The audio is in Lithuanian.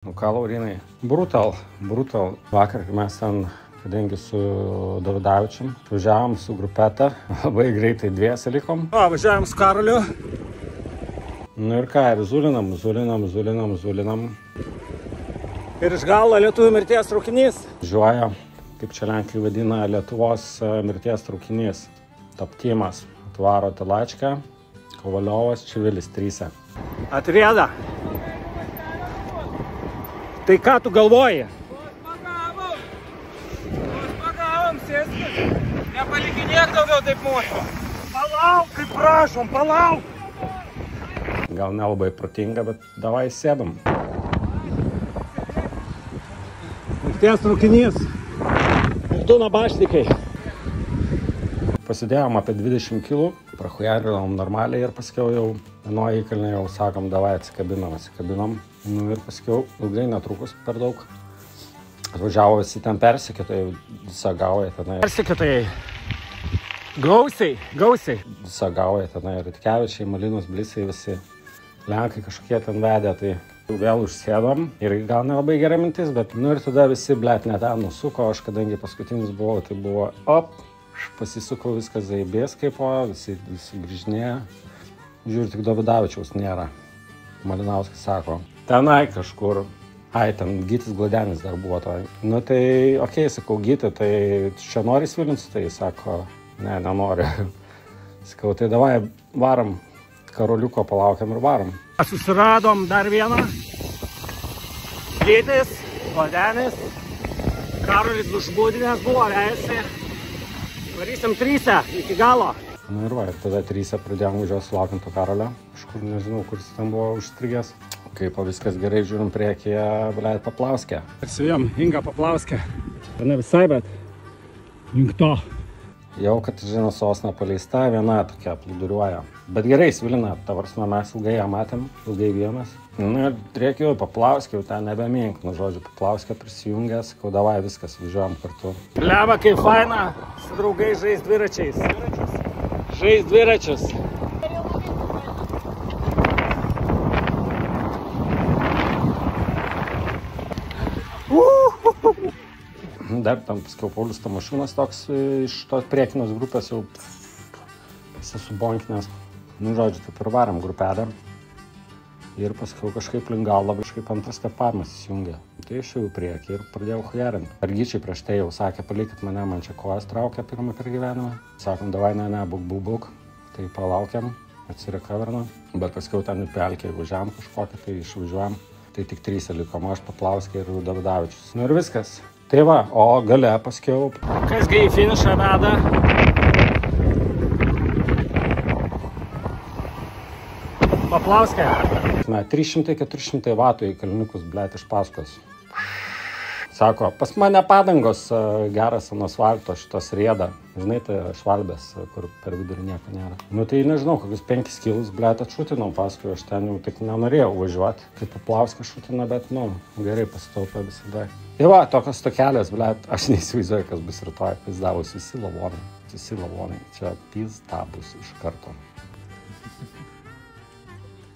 Nu ką, Laurinai, brutal. Vakar mes ten, kadangi su Davidavičium, važiavom su grupeta, labai greitai dviese likom. Važiavom su Karoliu. Nu ir ką, ir zulinam. Ir iš galo lietuvių mirties traukinys. Važiuoja, kaip čia Lenkai vadina, Lietuvos mirties traukinys. Taptimas. Atvaro Talačką, Kovaliovas, Čivilis, tryse. Atrieda. Tai ką tu galvoji? Pagavom, sėskit. Nepalikinėk daugiau taip mūsų. Palauk, kaip prašom, palauk. Gal nelabai protinga, bet davai sėdam. Mirties traukinys. Ir du nabašnikai. Pasidėjom apie 20 kilų, prahujarinom normaliai ir paskiau jau vienoje įkalnė jau sakom, davai atsikabinom. Nu ir paskiau ilgai netrukus per daug. Atvažiavo visi ten persekiotojai, visą gauja tenai. Persekiotojai. Gausiai. Visą gauja tenai ir Ritkevičiai, Malinos, Blisai, visi Lenkai kažkokie ten vedė, tai vėl užsėdom. Ir gal nelabai gera mintis, bet nu ir tada visi, blet, ne ten nusuko, aš kadangi paskutinis buvau, tai buvo pasisukau viskas zaibės kaipo, visi grįžinėja. Žiūrėjau, tik Davidavičiaus nėra. Malinauskas sako, tenai kažkur, ten Gytis Gladenis dar buvo toj. Nu tai, okei, sakau, Gyti, tai čia nori svilinti, tai sako, ne, nenori. Sakau, tai davai, varom, Karoliuko palaukiam ir varom. Susiradom dar vieną. Gytis, Gladenis, Karolis užbūdinės buvo, leisi. Varysim tryse iki galo. Nu ir va, ir tada tryse pradėjom važiuoti sulaukiant to Karolio. Kažkur nežinau, kuris ten buvo užstrigęs. Kai po viskas gerai žiūrim priekyje, blėt, Paplauskė. Atsivėjom Inga Paplauskė. Ne visai, bet link to. Jau Katažina Sosna paleista, viena tokia plūduriuoja. Bet gerai svilina, ta prasme, mes ilgai ją matėm, ilgai vienas. Nu ir reikėjo Paplauskė, jau ten nebemink, nu žodžiu, Paplauskė prisijungęs, sakau, davai viskas, važiuojam kartu. Bleva, kaip faina, su draugai žais dviračiais. Žais dviračius. Dar tam paskiau Paulius Tamošiūnas toks iš tos priekinės grupės jau susubonkinęs. Nu, žodžiu, taip ir varam grupelę. Ir paskiau kažkaip link galo, kažkaip antras kapavimas įsijungė. Tai išėjau į priekį ir pradėjau hujarinti. Argyčiai prieš tai jau sakė, palikit mane, man čia kojas traukia pirmą per gyvenimą. Sakom, davai, ne, būk. Tai palaukiam, atsirekavernom. Bet paskiau ten į pelkę važiavam kažkokią, tai išvažiuojam. Tai tik tryse likom, aš Paplauskė ir Davidavičius. Nu ir viskas. Tai va, o gale paskiau. Kasgi į finišą veda. Paplauskė. 300-400 vatų į kalniukus, blėt, iš paskos. Sako, pas mane padangos geras ant asfalto šitos rieda. Žinai, tai švalbės, kur per vidurį nieko nėra. Nu tai nežinau, kokius 5 kilus, blėt, atšutinau paskui, aš ten jau tik nenorėjau važiuoti. Kaip Paplauskė šutina, bet, nu, gerai pasitaupė visada. Tai va, tokios tokelės, blėt, aš neįsivaizduoju, kas bus rytoj. Pizdavus visi lavonai. Čia pizda bus iš karto.